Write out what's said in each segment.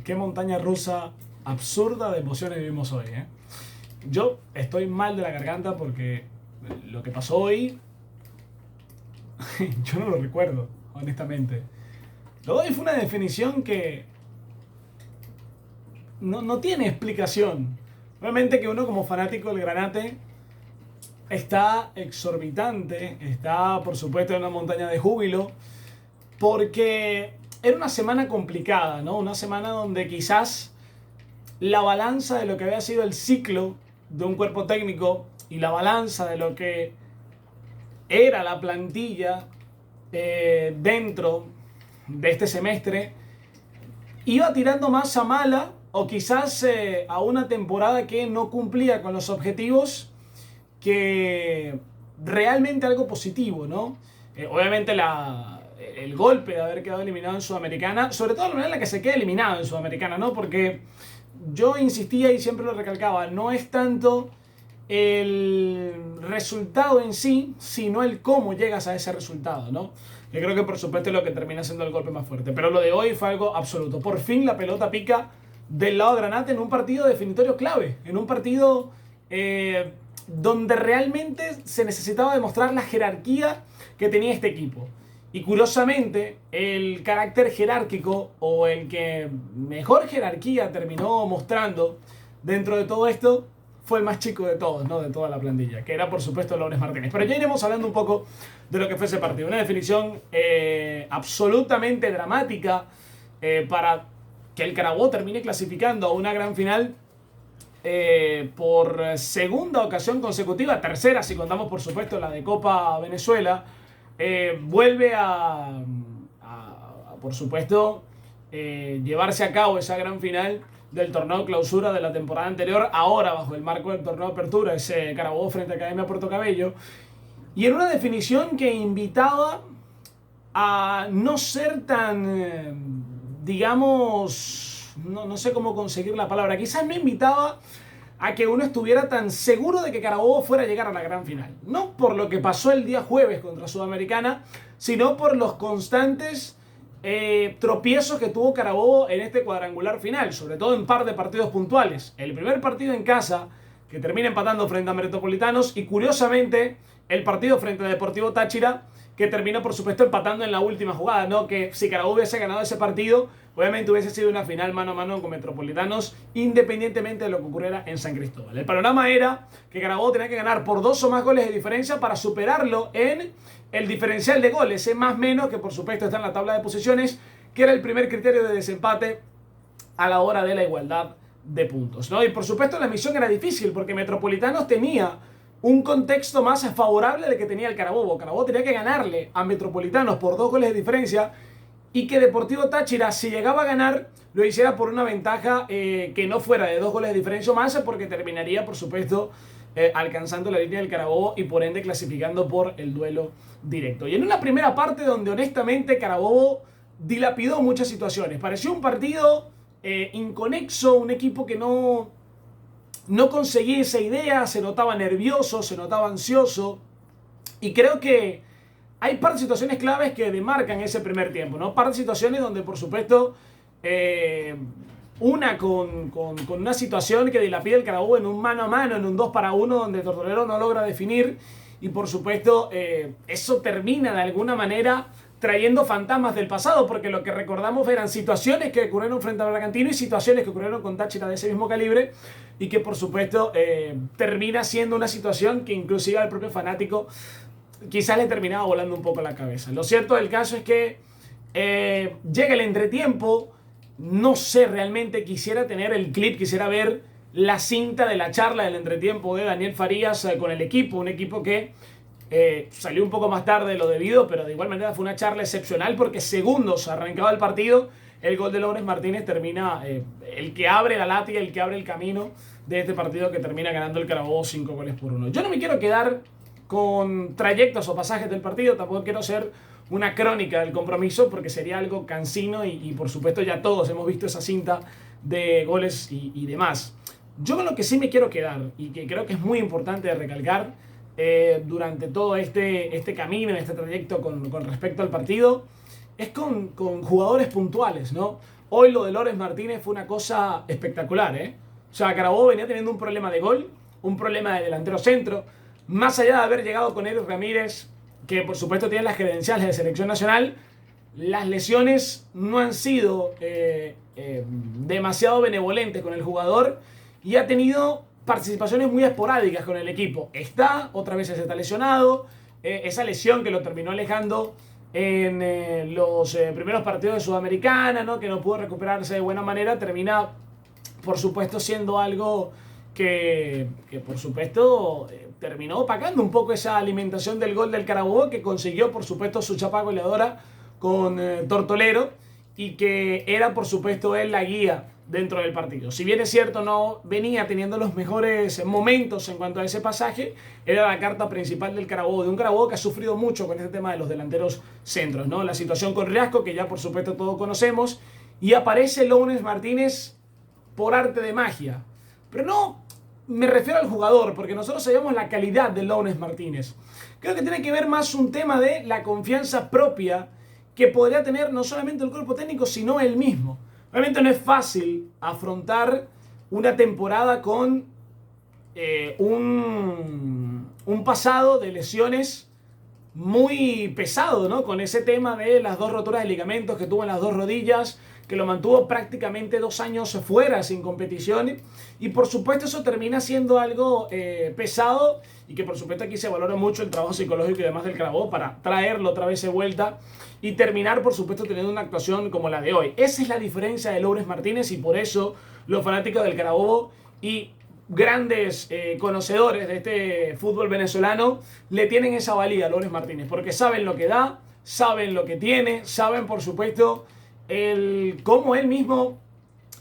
Qué montaña rusa absurda de emociones vivimos hoy, ¿eh? Yo estoy mal de la garganta porque lo que pasó hoy, yo no lo recuerdo, honestamente. Lo de hoy fue una definición que no tiene explicación. Realmente que uno como fanático del Granate está exorbitante, está por supuesto en una montaña de júbilo, porque era una semana complicada, ¿no? Una semana donde quizás la balanza de lo que había sido el ciclo de un cuerpo técnico y la balanza de lo que era la plantilla dentro de este semestre iba tirando más a mala o quizás a una temporada que no cumplía con los objetivos que realmente algo positivo, ¿no? Obviamente el golpe de haber quedado eliminado en Sudamericana, sobre todo la manera en la que se queda eliminado en Sudamericana, ¿no? Porque yo insistía y siempre lo recalcaba, no es tanto el resultado en sí, sino el cómo llegas a ese resultado, ¿no? Yo creo que por supuesto es lo que termina siendo el golpe más fuerte. Pero lo de hoy fue algo absoluto. Por fin la pelota pica del lado de Granate en un partido definitorio clave, en un partido donde realmente se necesitaba demostrar la jerarquía que tenía este equipo. Y curiosamente, el carácter jerárquico o el que mejor jerarquía terminó mostrando dentro de todo esto fue el más chico de todos, ¿no? De toda la plantilla, que era por supuesto Lawrence Martínez. Pero ya iremos hablando un poco de lo que fue ese partido. Una definición absolutamente dramática para que el Carabobo termine clasificando a una gran final por segunda ocasión consecutiva, tercera si contamos por supuesto la de Copa Venezuela. Vuelve por supuesto, llevarse a cabo esa gran final del torneo clausura de la temporada anterior, ahora bajo el marco del torneo de apertura, ese Carabobo frente a Academia Puerto Cabello, y en una definición que invitaba a no ser tan, digamos, no sé cómo conseguir la palabra, quizás no invitaba a que uno estuviera tan seguro de que Carabobo fuera a llegar a la gran final. No por lo que pasó el día jueves contra Sudamericana, sino por los constantes tropiezos que tuvo Carabobo en este cuadrangular final, sobre todo en par de partidos puntuales. El primer partido en casa, que termina empatando frente a Metropolitanos, y curiosamente el partido frente a Deportivo Táchira, que termina por supuesto empatando en la última jugada, ¿no? Que si Carabobo hubiese ganado ese partido, obviamente hubiese sido una final mano a mano con Metropolitanos, independientemente de lo que ocurriera en San Cristóbal. El panorama era que Carabobo tenía que ganar por 2 o más goles de diferencia para superarlo en el diferencial de goles, ese más menos que por supuesto está en la tabla de posiciones, que era el primer criterio de desempate a la hora de la igualdad de puntos, ¿no? Y por supuesto la misión era difícil porque Metropolitanos tenía un contexto más favorable del que tenía el Carabobo. Carabobo tenía que ganarle a Metropolitanos por 2 goles de diferencia y que Deportivo Táchira, si llegaba a ganar, lo hiciera por una ventaja que no fuera de 2 goles de diferencia o más, porque terminaría, por supuesto, alcanzando la línea del Carabobo y por ende clasificando por el duelo directo. Y en una primera parte donde honestamente Carabobo dilapidó muchas situaciones. Pareció un partido inconexo, un equipo que no conseguía esa idea, se notaba nervioso, se notaba ansioso. Y creo que hay par de situaciones claves que demarcan ese primer tiempo, ¿no? Par de situaciones donde, por supuesto, una con una situación que dilapida el Carabobo en un mano a mano, en un 2 para 1, donde Tortolero no logra definir. Y, por supuesto, eso termina de alguna manera trayendo fantasmas del pasado, porque lo que recordamos eran situaciones que ocurrieron frente al Bragantino y situaciones que ocurrieron con Táchira de ese mismo calibre y que por supuesto termina siendo una situación que inclusive al propio fanático quizás le terminaba volando un poco la cabeza. Lo cierto del caso es que llega el entretiempo, no sé, realmente quisiera tener el clip, quisiera ver la cinta de la charla del entretiempo de Daniel Farías con el equipo, un equipo que salió un poco más tarde de lo debido, pero de igual manera fue una charla excepcional porque segundos arrancaba el partido, el gol de Lawrence Martínez termina el que abre la lata y el que abre el camino de este partido que termina ganando el Carabobo 5 goles por 1. Yo no me quiero quedar con trayectos o pasajes del partido, tampoco quiero ser una crónica del compromiso porque sería algo cansino y por supuesto ya todos hemos visto esa cinta de goles y demás. Yo con lo que sí me quiero quedar y que creo que es muy importante de recalcar durante todo este camino, este trayecto con respecto al partido, es con jugadores puntuales, ¿no? Hoy lo de Lawrence Martínez fue una cosa espectacular, ¿eh? O sea, Carabobo venía teniendo un problema de gol, un problema de delantero centro. Más allá de haber llegado con Eric Ramírez, que por supuesto tiene las credenciales de selección nacional, las lesiones no han sido demasiado benevolentes con el jugador y ha tenido participaciones muy esporádicas con el equipo. Otra vez se está lesionado. Esa lesión que lo terminó alejando en los primeros partidos de Sudamericana, ¿no? Que no pudo recuperarse de buena manera, termina por supuesto siendo algo que por supuesto terminó opacando un poco esa alimentación del gol del Carabobo, que consiguió por supuesto su chapa goleadora con Tortolero, y que era por supuesto él la guía dentro del partido. Si bien es cierto no venía teniendo los mejores momentos en cuanto a ese pasaje, era la carta principal del Carabobo, de un Carabobo que ha sufrido mucho con este tema de los delanteros centros, ¿no? La situación con Riasco, que ya por supuesto todos conocemos, y aparece Lawrence Martínez por arte de magia. Pero no me refiero al jugador, porque nosotros sabemos la calidad de Lawrence Martínez. Creo que tiene que ver más un tema de la confianza propia que podría tener no solamente el cuerpo técnico, sino él mismo. Realmente no es fácil afrontar una temporada con un pasado de lesiones muy pesado, ¿no? Con ese tema de las 2 roturas de ligamentos que tuvo en las 2 rodillas, que lo mantuvo prácticamente 2 años fuera sin competición, y por supuesto eso termina siendo algo pesado, y que por supuesto aquí se valora mucho el trabajo psicológico y demás del Carabobo para traerlo otra vez de vuelta y terminar por supuesto teniendo una actuación como la de hoy. Esa es la diferencia de Lawrence Martínez, y por eso los fanáticos del Carabobo y grandes conocedores de este fútbol venezolano le tienen esa valía a Lawrence Martínez, porque saben lo que da, saben lo que tiene, saben por supuesto cómo él mismo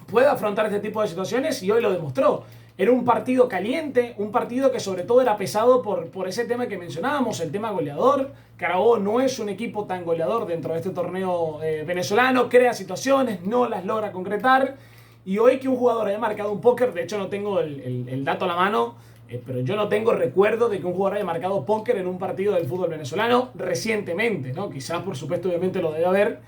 puede afrontar este tipo de situaciones, y hoy lo demostró. Era un partido caliente, un partido que sobre todo era pesado por ese tema que mencionábamos, el tema goleador. Carabobo no es un equipo tan goleador dentro de este torneo venezolano, crea situaciones, no las logra concretar. Y hoy que un jugador haya marcado un póker, de hecho no tengo el dato a la mano, pero yo no tengo recuerdo de que un jugador haya marcado póker en un partido del fútbol venezolano recientemente, ¿no? Quizás por supuesto obviamente lo debe haber,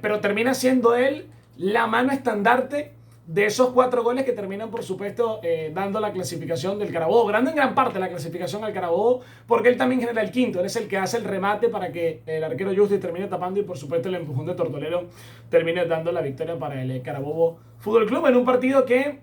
pero termina siendo él la mano estandarte de esos 4 goles que terminan por supuesto dando la clasificación del Carabobo, dando en gran parte la clasificación al Carabobo, porque él también genera el quinto, él es el que hace el remate para que el arquero Justi termine tapando, y por supuesto el empujón de Tortolero termine dando la victoria para el Carabobo Fútbol Club en un partido que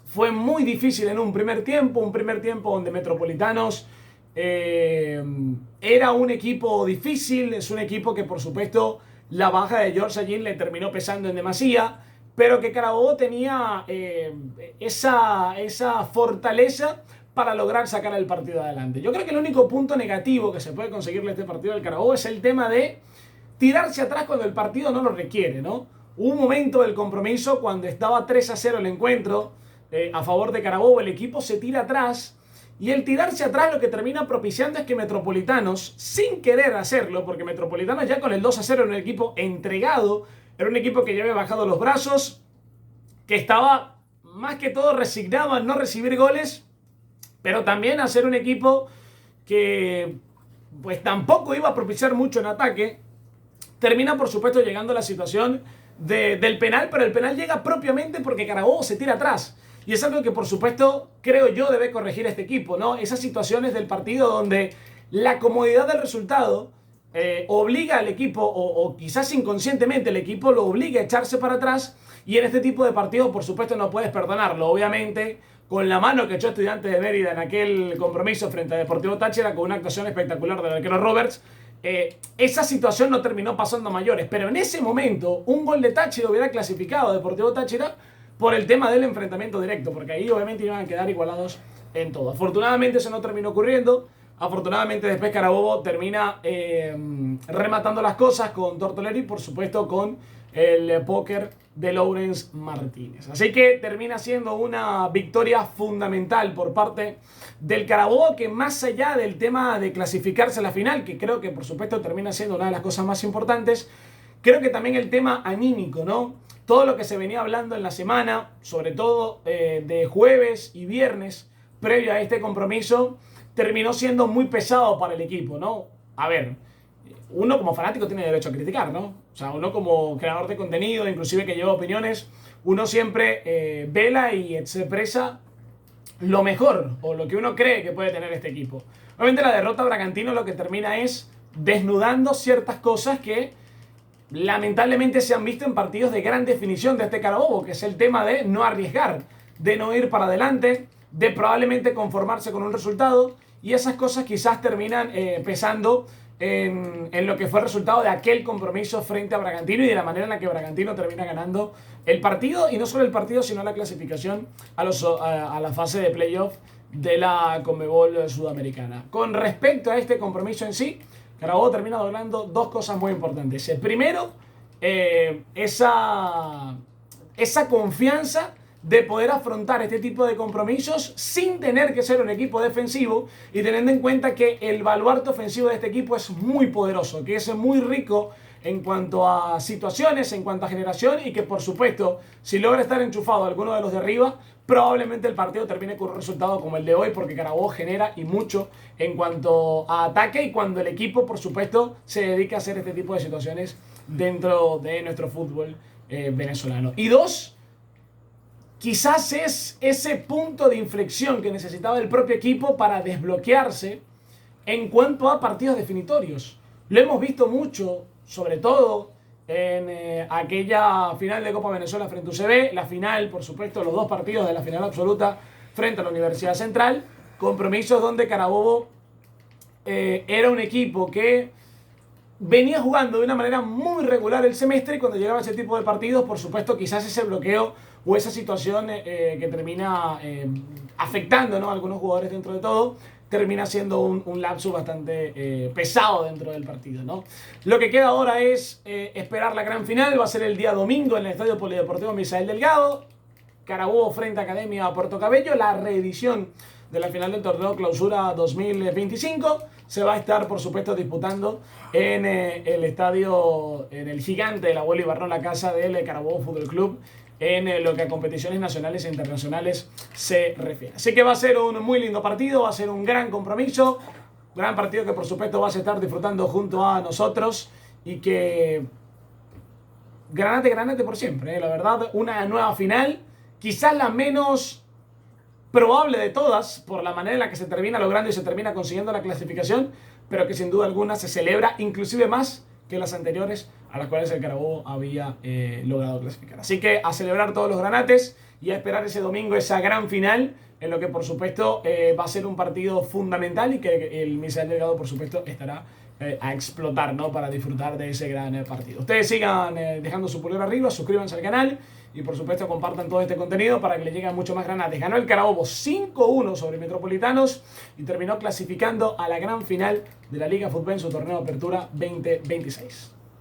fue muy difícil en un primer tiempo donde Metropolitanos era un equipo difícil, es un equipo que por supuesto la baja de George Allín le terminó pesando en demasía, pero que Carabobo tenía esa fortaleza para lograr sacar el partido adelante. Yo creo que el único punto negativo que se puede conseguirle a este partido del Carabobo es el tema de tirarse atrás cuando el partido no lo requiere, ¿no? Hubo un momento del compromiso cuando estaba 3-0 el encuentro a favor de Carabobo, el equipo se tira atrás, y el tirarse atrás lo que termina propiciando es que Metropolitanos, sin querer hacerlo, porque Metropolitanos ya con el 2-0 era un equipo entregado, era un equipo que ya había bajado los brazos, que estaba más que todo resignado a no recibir goles, pero también a ser un equipo que pues tampoco iba a propiciar mucho en ataque. Termina por supuesto llegando a la situación del penal, pero el penal llega propiamente porque Carabobo se tira atrás. Y es algo que por supuesto creo yo debe corregir este equipo, ¿no? Esas situaciones del partido donde la comodidad del resultado obliga al equipo, o quizás inconscientemente el equipo lo obliga a echarse para atrás, y en este tipo de partidos por supuesto no puedes perdonarlo. Obviamente con la mano que echó Estudiantes de Mérida en aquel compromiso frente a Deportivo Táchira, con una actuación espectacular del arquero Roberts, esa situación no terminó pasando a mayores, pero en ese momento un gol de Táchira hubiera clasificado a Deportivo Táchira por el tema del enfrentamiento directo, porque ahí obviamente iban a quedar igualados en todo. Afortunadamente eso no terminó ocurriendo. Afortunadamente después Carabobo termina rematando las cosas con Tortolero, y por supuesto con el póker de Lawrence Martínez. Así que termina siendo una victoria fundamental por parte del Carabobo, que más allá del tema de clasificarse a la final, que creo que por supuesto termina siendo una de las cosas más importantes, creo que también el tema anímico, ¿no? Todo lo que se venía hablando en la semana, sobre todo de jueves y viernes, previo a este compromiso, terminó siendo muy pesado para el equipo, ¿no? A ver, uno como fanático tiene derecho a criticar, ¿no? O sea, uno como creador de contenido, inclusive que lleva opiniones, uno siempre vela y expresa lo mejor o lo que uno cree que puede tener este equipo. Obviamente la derrota a Bragantino lo que termina es desnudando ciertas cosas que lamentablemente se han visto en partidos de gran definición de este Carabobo, que es el tema de no arriesgar, de no ir para adelante, de probablemente conformarse con un resultado, y esas cosas quizás terminan pesando en lo que fue el resultado de aquel compromiso frente a Bragantino y de la manera en la que Bragantino termina ganando el partido, y no solo el partido, sino la clasificación a la fase de playoff de la Conmebol Sudamericana. Con respecto a este compromiso en sí, Carabobo termina logrando dos cosas muy importantes. Primero, esa confianza de poder afrontar este tipo de compromisos sin tener que ser un equipo defensivo y teniendo en cuenta que el baluarte ofensivo de este equipo es muy poderoso, que es muy rico en cuanto a situaciones, en cuanto a generación, y que por supuesto, si logra estar enchufado a alguno de los de arriba, probablemente el partido termine con un resultado como el de hoy, porque Carabobo genera y mucho en cuanto a ataque, y cuando el equipo por supuesto se dedica a hacer este tipo de situaciones dentro de nuestro fútbol venezolano. Y dos, quizás es ese punto de inflexión que necesitaba el propio equipo para desbloquearse en cuanto a partidos definitorios. Lo hemos visto mucho, sobre todo en aquella final de Copa Venezuela frente a UCB, la final, por supuesto, los dos partidos de la final absoluta frente a la Universidad Central, compromisos donde Carabobo era un equipo que venía jugando de una manera muy regular el semestre, y cuando llegaba a ese tipo de partidos, por supuesto, quizás ese bloqueo o esa situación que termina afectando, ¿no?, a algunos jugadores dentro de todo, termina siendo un lapso bastante pesado dentro del partido, ¿no? Lo que queda ahora es esperar la gran final. Va a ser el día domingo en el Estadio Polideportivo Misael Delgado. Carabobo frente a Academia Puerto Cabello, la reedición de la final del torneo Clausura 2025. Se va a estar, por supuesto, disputando en el estadio, en el gigante del Abuelo Ibarrón, la casa del Carabobo Fútbol Club, en lo que a competiciones nacionales e internacionales se refiere. Así que va a ser un muy lindo partido, va a ser un gran compromiso, gran partido que por supuesto vas a estar disfrutando junto a nosotros, y que granate, granate por siempre, la verdad, una nueva final, quizás la menos probable de todas, por la manera en la que se termina logrando y se termina consiguiendo la clasificación, pero que sin duda alguna se celebra inclusive más que las anteriores a las cuales el Carabobo había logrado clasificar. Así que a celebrar todos los granates y a esperar ese domingo esa gran final, en lo que por supuesto va a ser un partido fundamental, y que el Misael Delgado por supuesto estará a explotar, ¿no?, para disfrutar de ese gran partido. Ustedes sigan dejando su pulgar arriba, suscríbanse al canal y por supuesto compartan todo este contenido para que le lleguen mucho más granates. Ganó el Carabobo 5-1 sobre Metropolitanos y terminó clasificando a la gran final de la Liga Fútbol en su torneo de Apertura 2026.